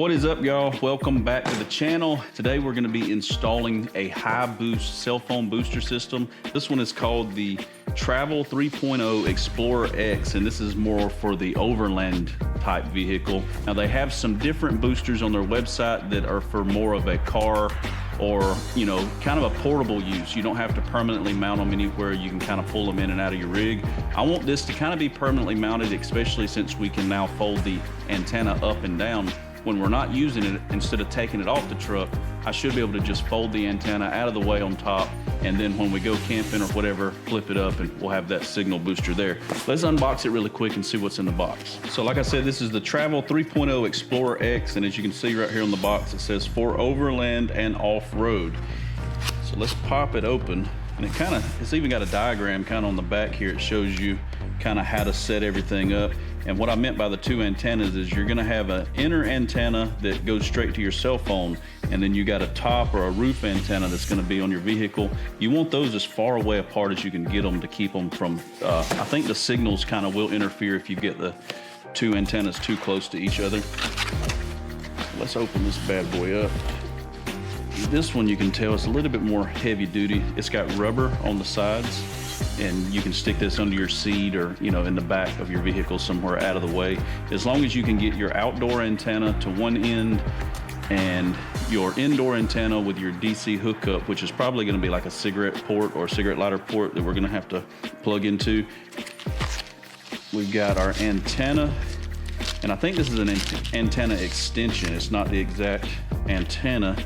What is up, y'all? Welcome back to the channel. Today we're going to be installing a HiBoost cell phone booster system. This one is called the Travel 3.0 Explorer X, and this is more for the overland type vehicle. Now they have some different boosters on their website that are for more of a car or, you know, kind of a portable use. You don't have to permanently mount them anywhere. You can kind of pull them in and out of your rig. I want this to kind of be permanently mounted, especially since we can now fold the antenna up and down. When we're not using it, instead of taking it off the truck, I should be able to just fold the antenna out of the way on top, and then when we go camping or whatever, flip it up and we'll have that signal booster there. Let's unbox it really quick and see what's in the box. So like I said, this is the Travel 3.0 Explorer X, and as you can see right here on the box, it says for overland and off-road. So let's pop it open, and it's even got a diagram kind of on the back here. It shows you kind of how to set everything up. And what I meant by the two antennas is you're gonna have an inner antenna that goes straight to your cell phone, and then you got a top or a roof antenna that's gonna be on your vehicle. You want those as far away apart as you can get them to keep them from, I think the signals kind of will interfere if you get the two antennas too close to each other. Let's open this bad boy up. This one, you can tell, it's a little bit more heavy duty. It's got rubber on the sides, and you can stick this under your seat or, you know, in the back of your vehicle somewhere out of the way. As long as you can get your outdoor antenna to one end and your indoor antenna with your DC hookup, which is probably gonna be like a cigarette port or a cigarette lighter port that we're gonna have to plug into. We've got our antenna, and I think this is an antenna extension. It's not the exact antenna,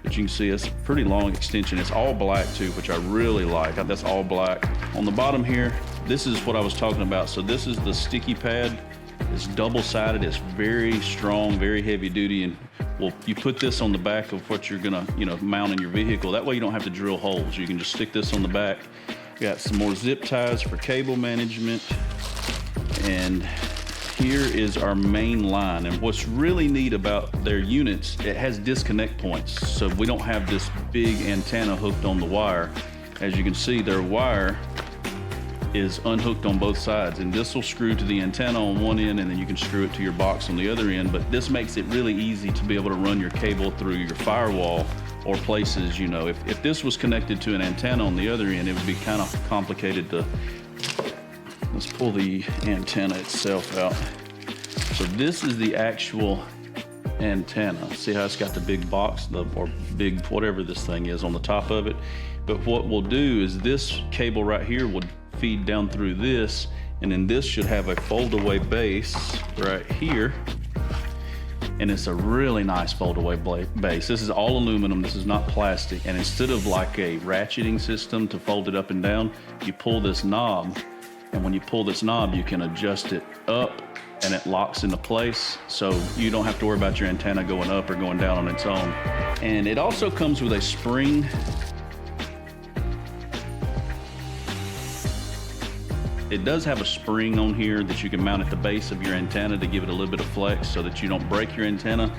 but you can see it's a pretty long extension. It's all black too, which I really like. That's all black. On the bottom here, this is what I was talking about. So this is the sticky pad. It's double-sided. It's very strong, very heavy duty. And well, you put this on the back of what you're gonna, mount in your vehicle. That way you don't have to drill holes. You can just stick this on the back. Got some more zip ties for cable management. And here is our main line, and what's really neat about their units, it has disconnect points, so we don't have this big antenna hooked on the wire. As you can see, their wire is unhooked on both sides, and this will screw to the antenna on one end, and then you can screw it to your box on the other end. But this makes it really easy to be able to run your cable through your firewall or places, if this was connected to an antenna on the other end, it would be kind of complicated to. Let's pull the antenna itself out. So this is the actual antenna. See how it's got the big box, or big whatever this thing is on the top of it. But what we'll do is this cable right here would feed down through this, and then this should have a fold-away base right here. And it's a really nice fold-away base. This is all aluminum, this is not plastic. And instead of like a ratcheting system to fold it up and down, you pull this knob. And when you pull this knob, you can adjust it up and it locks into place. So you don't have to worry about your antenna going up or going down on its own. And it also comes with a spring. It does have a spring on here that you can mount at the base of your antenna to give it a little bit of flex so that you don't break your antenna.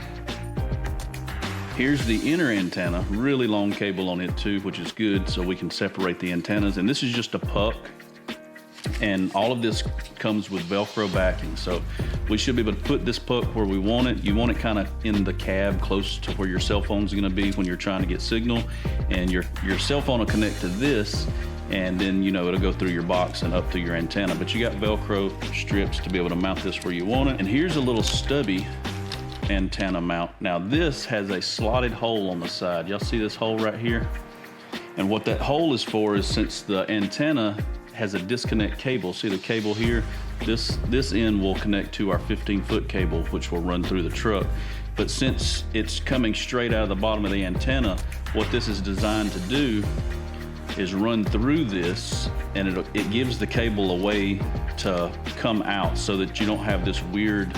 Here's the inner antenna, really long cable on it too, which is good, so we can separate the antennas. And this is just a puck. And all of this comes with Velcro backing. So we should be able to put this puck where we want it. You want it kind of in the cab close to where your cell phone's gonna be when you're trying to get signal. And your cell phone will connect to this, and then it'll go through your box and up through your antenna. But you got Velcro strips to be able to mount this where you want it. And here's a little stubby antenna mount. Now this has a slotted hole on the side. Y'all see this hole right here? And what that hole is for is, since the antenna has a disconnect cable, see the cable here? This end will connect to our 15-foot cable, which will run through the truck. But since it's coming straight out of the bottom of the antenna, what this is designed to do is run through this, and it gives the cable a way to come out so that you don't have this weird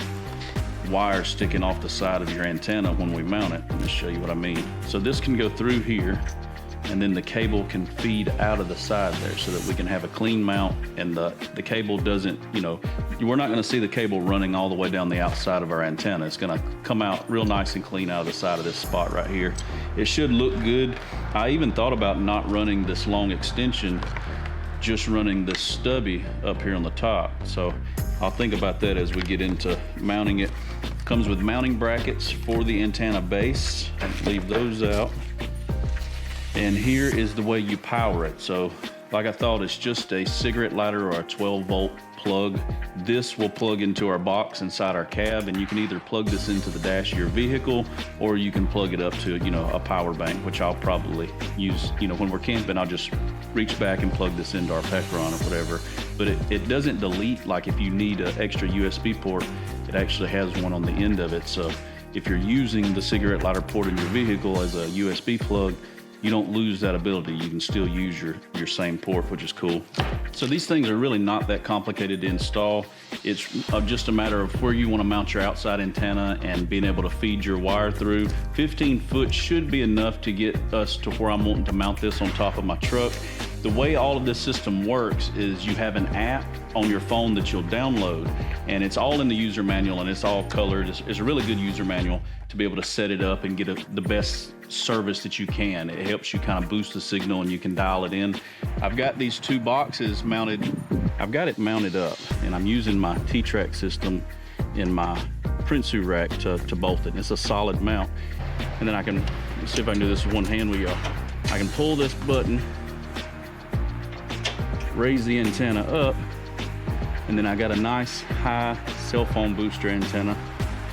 wire sticking off the side of your antenna when we mount it. Let me show you what I mean. So this can go through here, and then the cable can feed out of the side there so that we can have a clean mount, and the cable doesn't, we're not gonna see the cable running all the way down the outside of our antenna. It's gonna come out real nice and clean out of the side of this spot right here. It should look good. I even thought about not running this long extension just running this stubby up here on the top. So I'll think about that as we get into mounting it. Comes with mounting brackets for the antenna base. I'll leave those out. And here is the way you power it. So like I thought, it's just a cigarette lighter or a 12-volt plug. This will plug into our box inside our cab, and you can either plug this into the dash of your vehicle, or you can plug it up to, you know, a power bank, which I'll probably use, you know, when we're camping. I'll just reach back and plug this into our Peckron or whatever. But it doesn't delete, like if you need an extra USB port, it actually has one on the end of it. So if you're using the cigarette lighter port in your vehicle as a USB plug, you don't lose that ability. You can still use your same port, which is cool. So these things are really not that complicated to install. It's just a matter of where you want to mount your outside antenna and being able to feed your wire through. 15 foot should be enough to get us to where I'm wanting to mount this on top of my truck. The way all of this system works is you have an app on your phone that you'll download, and it's all in the user manual, and it's all colored. It's a really good user manual to be able to set it up and get the best service that you can. It helps you kind of boost the signal, and you can dial it in. I've got these two boxes mounted. I've got it mounted up, and I'm using my T-Track system in my Prinsu rack to bolt it. And it's a solid mount. And then let's see if I can do this with one hand with y'all. I can pull this button, raise the antenna up, and then I got a nice high cell phone booster antenna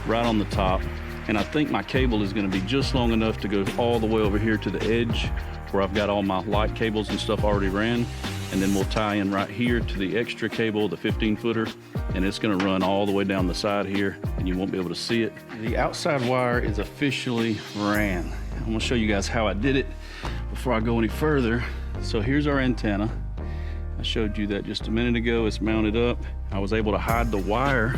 right on the top. And I think my cable is going to be just long enough to go all the way over here to the edge where I've got all my light cables and stuff already ran. And then we'll tie in right here to the extra cable, the 15-footer, and it's going to run all the way down the side here, and you won't be able to see it. The outside wire is officially ran. I'm going to show you guys how I did it before I go any further. So here's our antenna. I showed you that just a minute ago. It's mounted up. I was able to hide the wire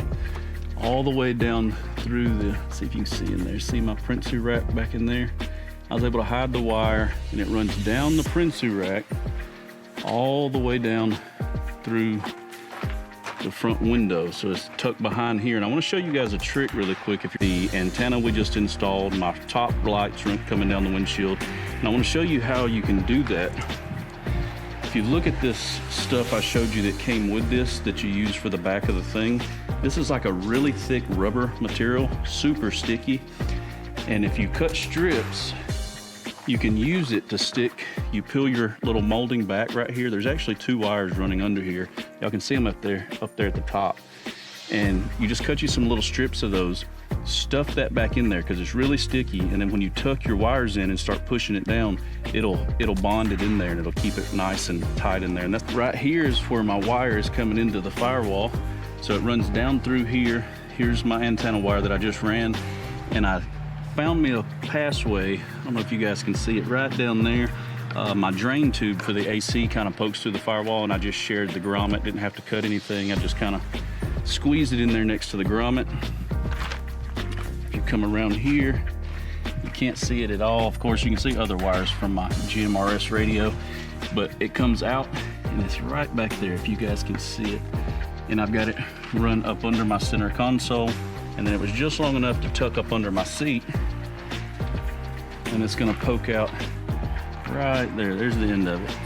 all the way down through see if you can see in there. See my Prinsu rack back in there? I was able to hide the wire, and it runs down the Prinsu rack all the way down through the front window. So it's tucked behind here. And I want to show you guys a trick really quick. If the antenna we just installed, my top lights coming down the windshield, and I want to show you how you can do that. If you look at this stuff I showed you that came with this that you use for the back of the thing, this is like a really thick rubber material, super sticky. And if you cut strips, you can use it to stick. You peel your little molding back right here. There's actually two wires running under here. Y'all can see them up there at the top. And you just cut you some little strips of those, stuff that back in there because it's really sticky. And then when you tuck your wires in and start pushing it down, it'll bond it in there, and it'll keep it nice and tight in there. And that's right here is where my wire is coming into the firewall. So it runs down through here. Here's my antenna wire that I just ran, and I found me a passway. I don't know if you guys can see it right down there. My drain tube for the AC kind of pokes through the firewall, and I just shared the grommet. Didn't have to cut anything. I just kind of squeezed it in there next to the grommet. If you come around here, you can't see it at all. Of course, you can see other wires from my GMRS radio, but it comes out and it's right back there if you guys can see it. And I've got it run up under my center console, and then it was just long enough to tuck up under my seat, and it's gonna poke out right there. There's the end of it.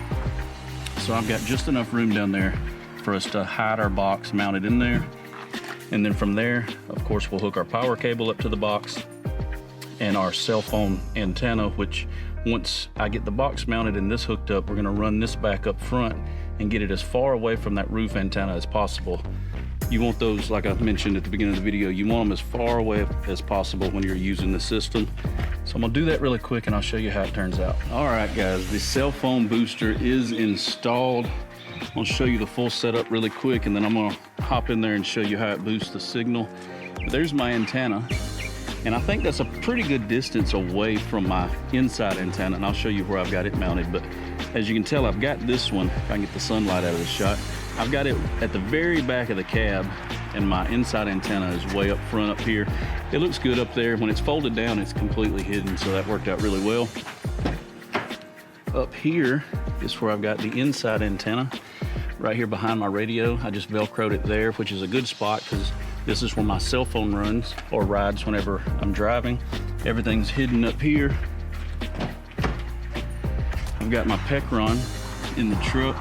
So I've got just enough room down there for us to hide our box mounted in there. And then from there, of course, we'll hook our power cable up to the box and our cell phone antenna, which once I get the box mounted and this hooked up, we're gonna run this back up front and get it as far away from that roof antenna as possible. You want those, like I mentioned at the beginning of the video, you want them as far away as possible when you're using the system. So I'm gonna do that really quick and I'll show you how it turns out. All right, guys, the cell phone booster is installed. I'm gonna show you the full setup really quick, and then I'm gonna hop in there and show you how it boosts the signal. But there's my antenna, and I think that's a pretty good distance away from my inside antenna, and I'll show you where I've got it mounted. But as you can tell, I've got this one, if I can get the sunlight out of the shot, I've got it at the very back of the cab, and my inside antenna is way up front up here. It looks good up there. When it's folded down, it's completely hidden, so that worked out really well. Up here is where I've got the inside antenna, right here behind my radio. I just Velcroed it there, which is a good spot because this is where my cell phone runs or rides whenever I'm driving. Everything's hidden up here. I've got my Peckron in the truck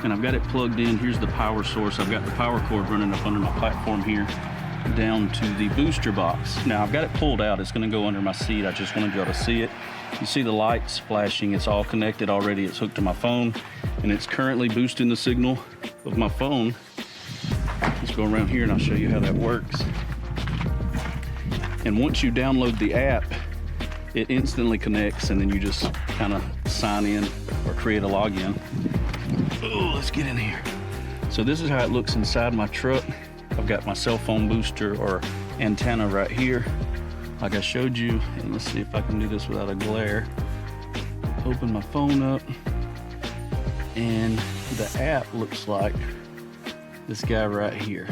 and I've got it plugged in. Here's the power source. I've got the power cord running up under my platform here down to the booster box. Now I've got it pulled out. It's going to go under my seat. I just wanted y'all to see it. You see the lights flashing. It's all connected already. It's hooked to my phone, and it's currently boosting the signal of my phone. Let's go around here and I'll show you how that works. And once you download the app, it instantly connects, and then you just kind of sign in or create a login. Oh, let's get in here. So this is how it looks inside my truck. I've got my cell phone booster or antenna right here, like I showed you. And let's see if I can do this without a glare. Open my phone up, and the app looks like this guy right here.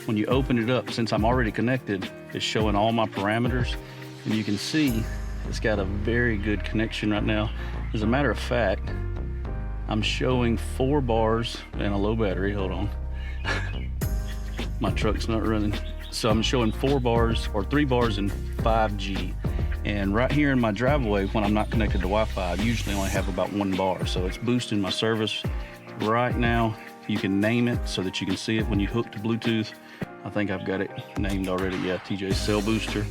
When you open it up, since I'm already connected, it's showing all my parameters, and you can see it's got a very good connection right now. As a matter of fact, I'm showing 4 bars and a low battery. Hold on. My truck's not running. So I'm showing 4 bars or 3 bars in 5G. And right here in my driveway, when I'm not connected to Wi-Fi, I usually only have about 1 bar. So it's boosting my service right now. You can name it so that you can see it when you hook to Bluetooth. I think I've got it named already. Yeah, TJ Cell Booster.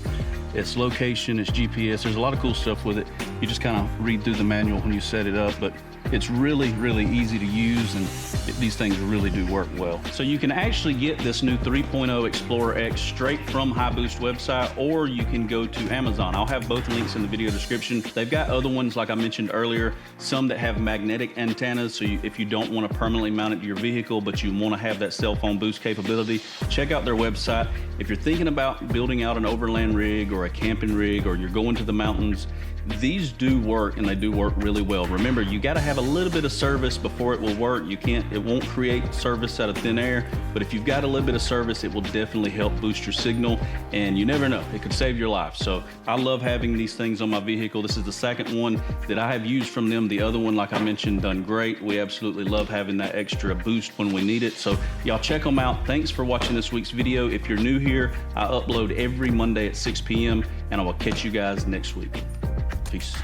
Its location, its GPS. There's a lot of cool stuff with it. You just kind of read through the manual when you set it up, but it's really, really easy to use, and these things really do work well. So you can actually get this new 3.0 Explorer X straight from HiBoost website, or you can go to Amazon. I'll have both links in the video description. They've got other ones, like I mentioned earlier, some that have magnetic antennas, so if you don't want to permanently mount it to your vehicle, but you want to have that cell phone boost capability, check out their website. If you're thinking about building out an overland rig or a camping rig, or you're going to the mountains, these do work, and they do work really well. Remember, you got to have a little bit of service before it will work. It won't create service out of thin air, but if you've got a little bit of service, it will definitely help boost your signal, and you never know, it could save your life. So I love having these things on my vehicle. This is the second one that I have used from them. The other one, like I mentioned, done great. We absolutely love having that extra boost when we need it. So y'all check them out. Thanks for watching this week's video. If you're new here, I upload every Monday at 6 p.m. and I will catch you guys next week. Peace.